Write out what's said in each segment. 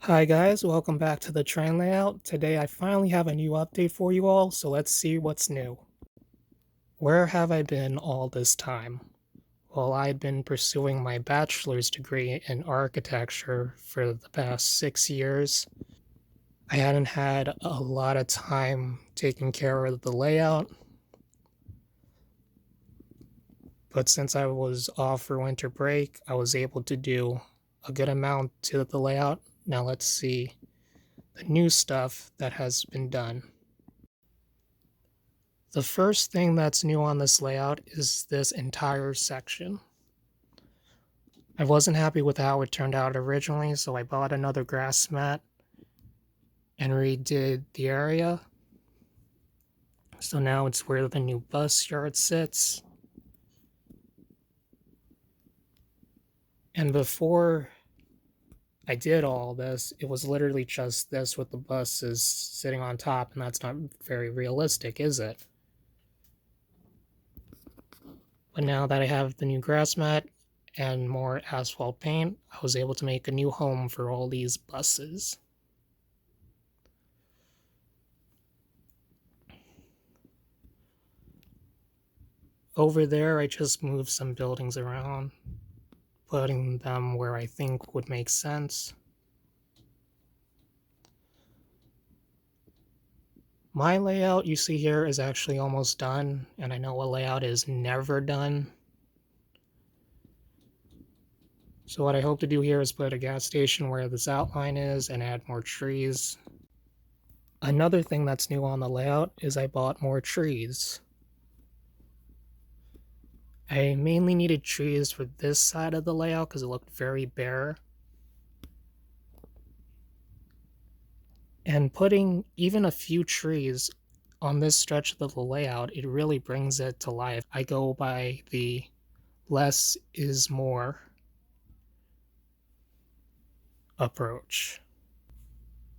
Hi guys, welcome back to the train layout. Today I finally have a new update for you all, so let's see what's new. Where have I been all this time? Well, I've been pursuing my bachelor's degree in architecture for the past 6 years. I hadn't had a lot of time taking care of the layout, but since I was off for winter break, I was able to do a good amount to the layout. Now let's see the new stuff that has been done. The first thing that's new on this layout is this entire section. I wasn't happy with how it turned out originally, so I bought another grass mat and redid the area. So now it's where the new bus yard sits. And before I did all this, it was literally just this with the buses sitting on top, and that's not very realistic, is it? But now that I have the new grass mat and more asphalt paint, I was able to make a new home for all these buses. Over there, I just moved some buildings around, putting them where I think would make sense. My layout you see here is actually almost done, and I know a layout is never done. So what I hope to do here is put a gas station where this outline is and add more trees. Another thing that's new on the layout is I bought more trees. I mainly needed trees for this side of the layout because it looked very bare. And putting even a few trees on this stretch of the layout, it really brings it to life. I go by the less is more approach.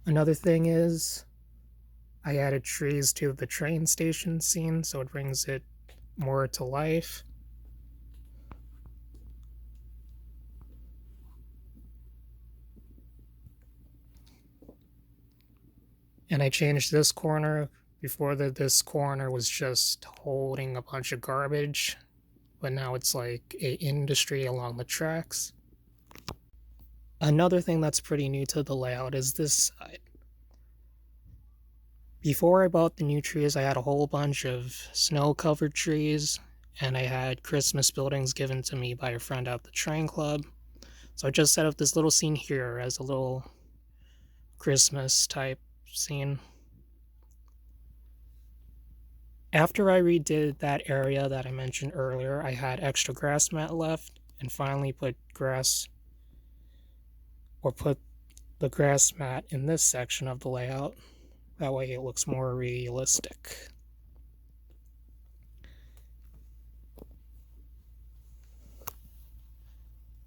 Another thing is I added trees to the train station scene, so it brings it more to life. And I changed this corner. Before this corner was just holding a bunch of garbage, but now it's like a industry along the tracks. Another thing that's pretty new to the layout is this side. Before I bought the new trees, I had a whole bunch of snow-covered trees, and I had Christmas buildings given to me by a friend at the train club. So I just set up this little scene here as a little Christmas type scene. After I redid that area that I mentioned earlier, I had extra grass mat left and finally put the grass mat in this section of the layout. That way it looks more realistic.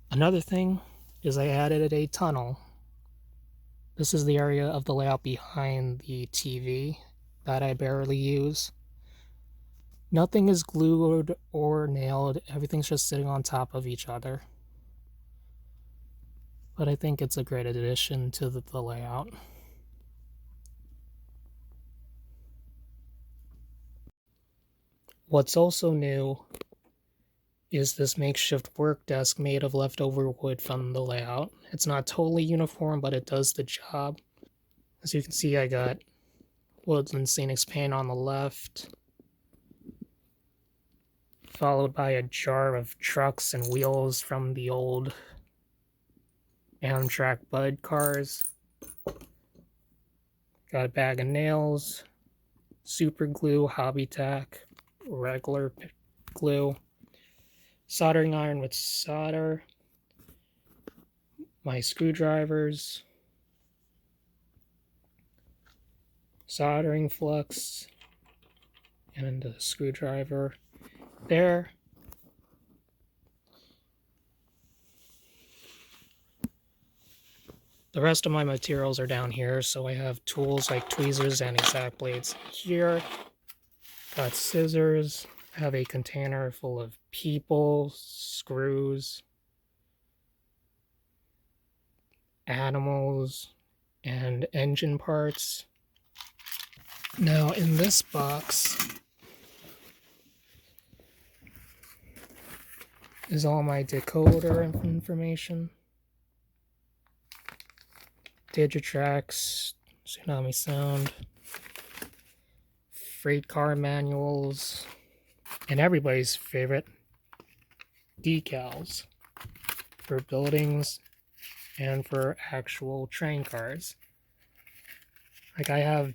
Another thing is I added a tunnel. This is the area of the layout behind the TV that I barely use. Nothing is glued or nailed, everything's just sitting on top of each other. But I think it's a great addition to the layout. What's also new is this makeshift work desk made of leftover wood from the layout. It's not totally uniform, but it does the job. As you can see, I got Woodland Scenics paint on the left, followed by a jar of trucks and wheels from the old Amtrak Bud cars. Got a bag of nails, super glue, hobby tack, regular glue, soldering iron with solder, my screwdrivers, soldering flux, and a screwdriver there. The rest of my materials are down here, so I have tools like tweezers and exact blades here. Got scissors. I have a container full of people, screws, animals, and engine parts. Now in this box is all my decoder information. Digitrax, Tsunami Sound, freight car manuals, and everybody's favorite, decals for buildings and for actual train cars. Like, I have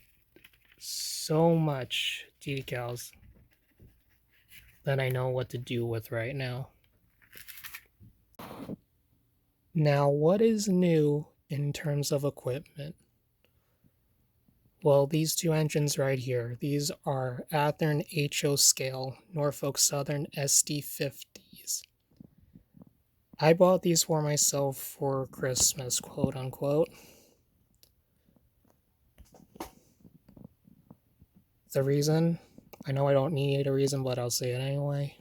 so much decals that I know what to do with right now. Now, what is new in terms of equipment? Well, these two engines right here, these are Athearn HO scale Norfolk Southern SD50s. I bought these for myself for Christmas, quote unquote. The reason, I know I don't need a reason, but I'll say it anyway.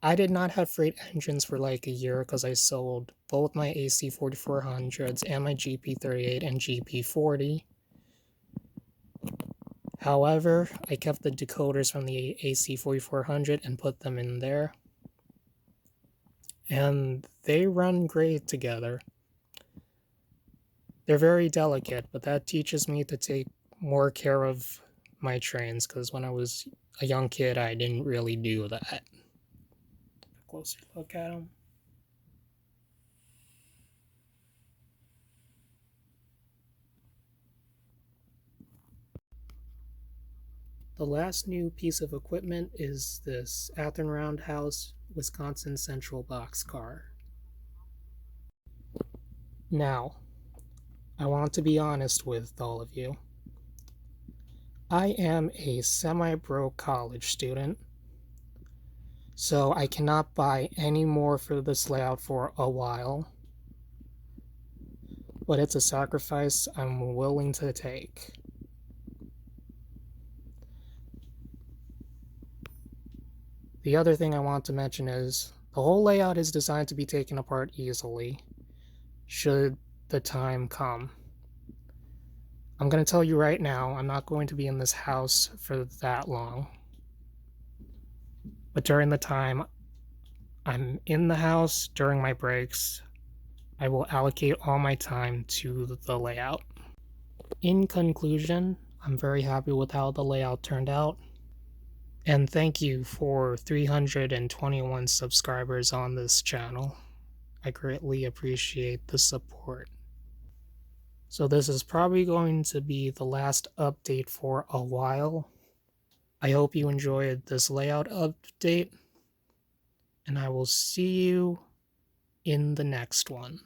I did not have freight engines for like a year because I sold both my AC 4400s and my GP38 and GP40. However, I kept the decoders from the AC 4400 and put them in there. And they run great together. They're very delicate, but that teaches me to take more care of my trains, because when I was a young kid, I didn't really do that. A closer look at them. The last new piece of equipment is this Athearn Roundhouse Wisconsin Central boxcar. Now, I want to be honest with all of you. I am a semi-broke college student, so I cannot buy any more for this layout for a while. But it's a sacrifice I'm willing to take. The other thing I want to mention is the whole layout is designed to be taken apart easily, should the time come. I'm going to tell you right now, I'm not going to be in this house for that long. But during the time I'm in the house, during my breaks, I will allocate all my time to the layout. In conclusion, I'm very happy with how the layout turned out. And thank you for 321 subscribers on this channel. I greatly appreciate the support. So this is probably going to be the last update for a while. I hope you enjoyed this layout update, and I will see you in the next one.